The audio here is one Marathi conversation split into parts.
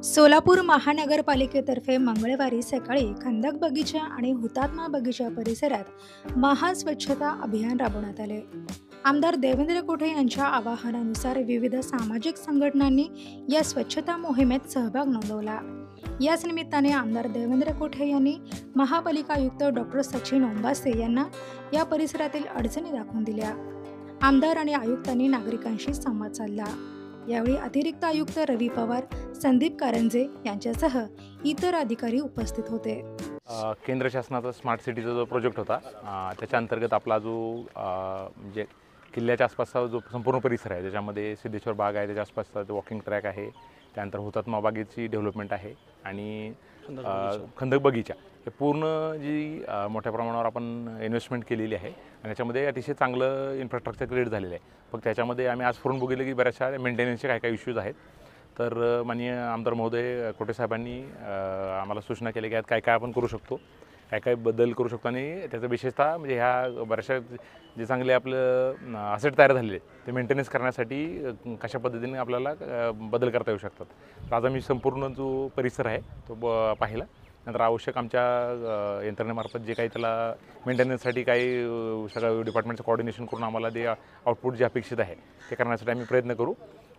सोलापूर महानगरपालिकेतर्फे मंगळवारी सकाळी खंदक बगीचा आणि हुतात्मा बगीचा परिसरात महास्वच्छता अभियान राबवण्यात आले। आमदार देवेंद्र कोठे यांच्या आवाहनानुसार विविध सामाजिक संघटनांनी या स्वच्छता मोहिमेत सहभाग नोंदवला। याच निमित्ताने आमदार देवेंद्र कोठे यांनी महापालिका आयुक्त डॉक्टर सचिन ओंबासे यांना या परिसरातील अडचणी दाखवून दिल्या। आमदार आणि आयुक्तांनी नागरिकांशी संवाद साधला। यावेळी अतिरिक्त आयुक्त रवी पवार, संदीप कारंजे यांच्यासह इतर अधिकारी उपस्थित होते। केंद्र शासनाचा स्मार्ट सिटीचा जो प्रोजेक्ट होता त्याच्या अंतर्गत आपला जो म्हणजे किल्ल्याच्या आसपासचा जो संपूर्ण परिसर आहे त्याच्यामध्ये सिद्धेश्वर बाग आहे, त्याच्या आसपासचा जो वॉकिंग ट्रॅक आहे, त्यानंतर हुतात्मा बागेची डेव्हलपमेंट आहे आणि खंदक बगीचा हे पूर्ण जी मोठ्या प्रमाणावर आपण इन्व्हेस्टमेंट केलेली आहे आणि त्याच्यामध्ये अतिशय चांगलं इन्फ्रास्ट्रक्चर क्रिएट झालेलं आहे। फक्त त्याच्यामध्ये आम्ही आज फोन बघितलं की बऱ्याचशा मेंटेनन्सचे काही इश्यूज आहेत। तर माननीय आमदार महोदय कोठे साहेबांनी आम्हाला सूचना केल्या की यात काय काय आपण करू शकतो, काय काय बदल करू शकतो आणि त्याचा विशेषतः म्हणजे ह्या बऱ्याचशा जे चांगले आपलं असेट तयार झालेले ते मेंटेनन्स करण्यासाठी कशा पद्धतीने आपल्याला बदल करता येऊ शकतात। तर आज आम्ही संपूर्ण जो परिसर आहे तो पाहिला। नंतर आवश्यक आमच्या यंत्रणेमार्फत जे काही त्याला मेंटेनन्ससाठी काही सगळं डिपार्टमेंटचं कोऑर्डिनेशन करून आम्हाला ते आउटपुट जे अपेक्षित आहे ते करण्यासाठी आम्ही प्रयत्न करू।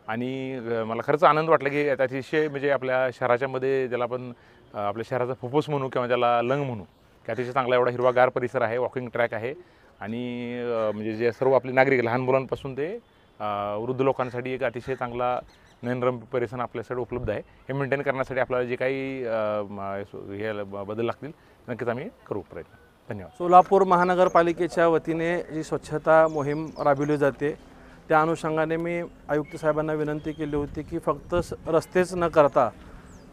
आणि मला खरंच आनंद वाटला की अतिशय म्हणजे आपल्या शहराच्यामध्ये ज्याला आपण आपल्या शहराचा फुफ्फुस म्हणू किंवा ज्याला लंग म्हणू की अतिशय चांगला एवढा हिरवागार परिसर आहे, वॉकिंग ट्रॅक आहे आणि म्हणजे जे सर्व आपले नागरिक लहान मुलांपासून ते वृद्ध लोकांसाठी एक अतिशय चांगला नयनरम्य परिसर आपल्यासाठी उपलब्ध आहे। हे मेंटेन करण्यासाठी आपल्याला जे काही हे बदल लागतील नक्कीच आम्ही करू प्रयत्न। धन्यवाद। सोलापूर महानगरपालिकेच्या वतीने जी स्वच्छता मोहीम राबवली जाते त्या अनुषंगाने मी आयुक्त साहेबांना विनंती केली होती की फक्त रस्तेच न करता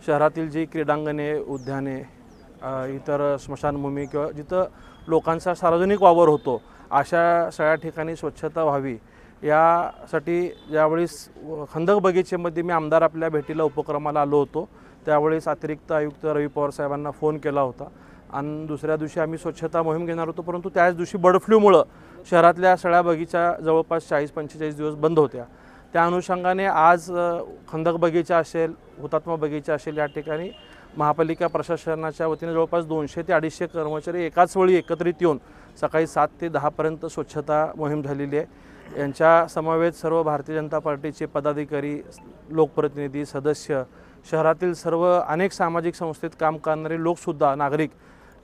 शहरातील जी क्रीडांगणे, उद्याने, इतर स्मशानभूमी किंवा जिथं लोकांचा सार्वजनिक वावर होतो अशा सगळ्या ठिकाणी स्वच्छता व्हावी यासाठी ज्यावेळेस खंदक बगीचेमध्ये मी आमदार आपल्या भेटीला उपक्रमाला आलो होतो त्यावेळेस अतिरिक्त आयुक्त रवी पवार साहेबांना फोन केला होता आणि दुसऱ्या दिवशी आम्ही स्वच्छता मोहीम घेणार होतो, परंतु त्याच दिवशी बर्ड फ्लूमुळं शहरातल्या सगळ्या बगीचा जवळपास 40-45 दिवस बंद होत्या। त्या अनुषंगाने आज खंदक बगीचा असेल, हुतात्मा बगीचा असेल या ठिकाणी महापालिका प्रशासनाच्या वतीने जवळपास 200 ते 250 कर्मचारी एकाच वेळी एकत्रित येऊन सकाळी 7 ते 10 पर्यंत स्वच्छता मोहीम झालेली आहे। यांच्या समवेत सर्व भारतीय जनता पार्टीचे पदाधिकारी, लोकप्रतिनिधी, सदस्य, शहरातील सर्व अनेक सामाजिक संस्थेत काम करणारे लोकसुद्धा, नागरिक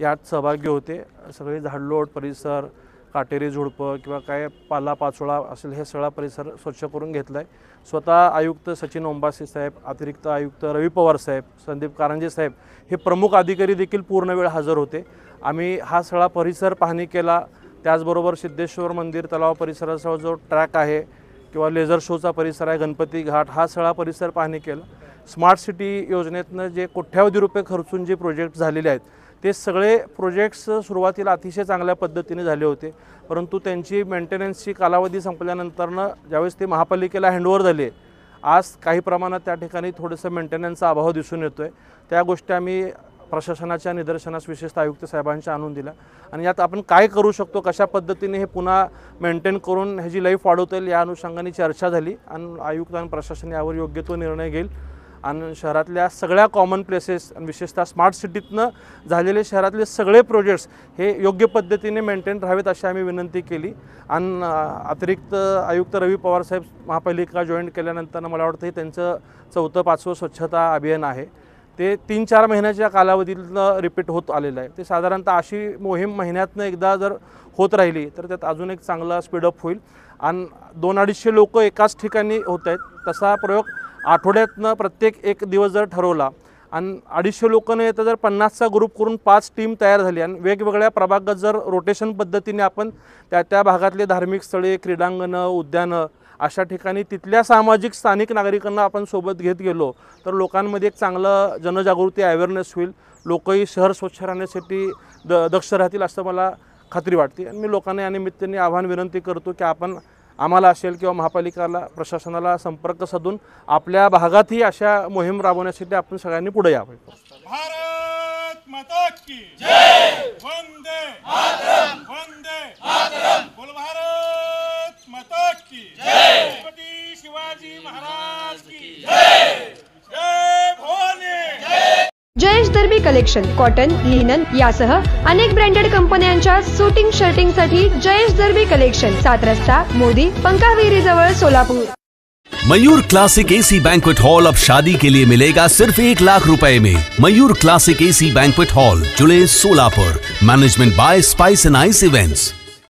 यात सहभागी होते। सगळे झाडलोट परिसर, काटेरी झुडपं किंवा काय पालापाचोळा असेल हे सगळा परिसर स्वच्छ करून घेतला आहे। स्वतः आयुक्त सचिन ओंबासे साहेब, अतिरिक्त आयुक्त रवी पवार साहेब, संदीप कारंजे साहेब हे प्रमुख अधिकारी देखील पूर्ण वेळ हजर होते। आम्ही हा सगळा परिसर पाहणी केला। त्याचबरोबर सिद्धेश्वर मंदिर तलाव परिसराचा जो ट्रॅक आहे किंवा लेझर शोचा परिसर आहे, गणपती घाट, हा सगळा परिसर पाहणी केला। स्मार्ट सिटी योजनेतनं जे कोट्यावधी रुपये खर्चून जे प्रोजेक्ट झालेले आहेत ते सगळे प्रोजेक्ट्स सुरुवातीला अतिशय चांगल्या पद्धतीने झाले होते, परंतु त्यांची मेंटेनन्सची कालावधी संपल्यानंतरनं ज्यावेळेस ते महापालिकेला हँडओव्हर झाले आज काही प्रमाणात त्या ठिकाणी थोडंसं मेंटेनन्सचा अभाव दिसून येतो आहे। त्या गोष्टी आम्ही प्रशासनाच्या निदर्शनास विशेषतः आयुक्त साहेबांच्या आणून दिला आणि यात आपण काय करू शकतो, कशा पद्धतीने हे पुन्हा मेंटेन करून ह्याची लाईफ वाढवता येईल या अनुषंगाने चर्चा झाली आणि आयुक्त आणि प्रशासन यावर योग्य तो निर्णय घेईल आणि शहरातल्या सगळ्या कॉमन प्लेसेस आणि विशेषतः स्मार्ट सिटीतनं झालेले शहरातले सगळे प्रोजेक्ट्स हे योग्य पद्धतीने मेंटेन राहावेत अशी आम्ही विनंती केली। आणि अतिरिक्त आयुक्त रवी पवार साहेब महापालिका जॉईन केल्यानंतर मला वाटतं हे त्यांचं 4-5वं स्वच्छता अभियान आहे। ते 3-4 महिन्याच्या कालावधीतनं रिपीट होत आलेलं आहे। ते साधारणतः अशी मोहीम महिन्यातनं एकदा जर होत राहिली तर त्यात अजून एक चांगला स्पीडअप होईल आणि 200-250 लोक एकाच ठिकाणी होत आहेत तसा प्रयोग आठवड्यातनं प्रत्येक एक दिवस जर ठरवला आणि 250 लोक न येतं जर 50चा ग्रुप करून 5 टीम तयार झाली आणि वेगवेगळ्या प्रभागात जर रोटेशन पद्धतीने आपण त्या भागातले धार्मिक स्थळे, क्रीडांगणं, उद्यानं अशा ठिकाणी तिथल्या सामाजिक स्थानिक नागरिकांना आपण सोबत घेत गेलो तर लोकांमध्ये एक चांगलं जनजागृती अवेअरनेस होईल। लोकही शहर स्वच्छ राहण्यासाठी दक्ष राहतील असं मला खात्री वाटते आणि मी लोकांना या निमित्ताने आव्हान विनंती करतो की आपण आम्हाला असेल किंवा महापालिकाला प्रशासनाला संपर्क साधून आपल्या भागातही अशा मोहीम राबवण्यासाठी आपण सगळ्यांनी पुढे यावे। भारत माता की जय, वंदे मातरम, वंदे मातरम, बोल भारत माता की जय, छत्रपती शिवाजी महाराज की जय, जय Bhavani. Jayesh दर्बी collection cotton, linen यासह अनेक ब्रँडेड कंपन्यांच्या शूटिंग शर्टिंगसाठी जयेश दर्बी कलेक्शन, 7 रस्ता मोदी, पंकाविहिरी जवळ, Solapur. Mayur classic AC banquet hall अब शादी के लिए मिलेगा सिर्फ 1 लाख रुपए में। Mayur classic AC banquet hall, July, Solapur. Management by spice end ice events.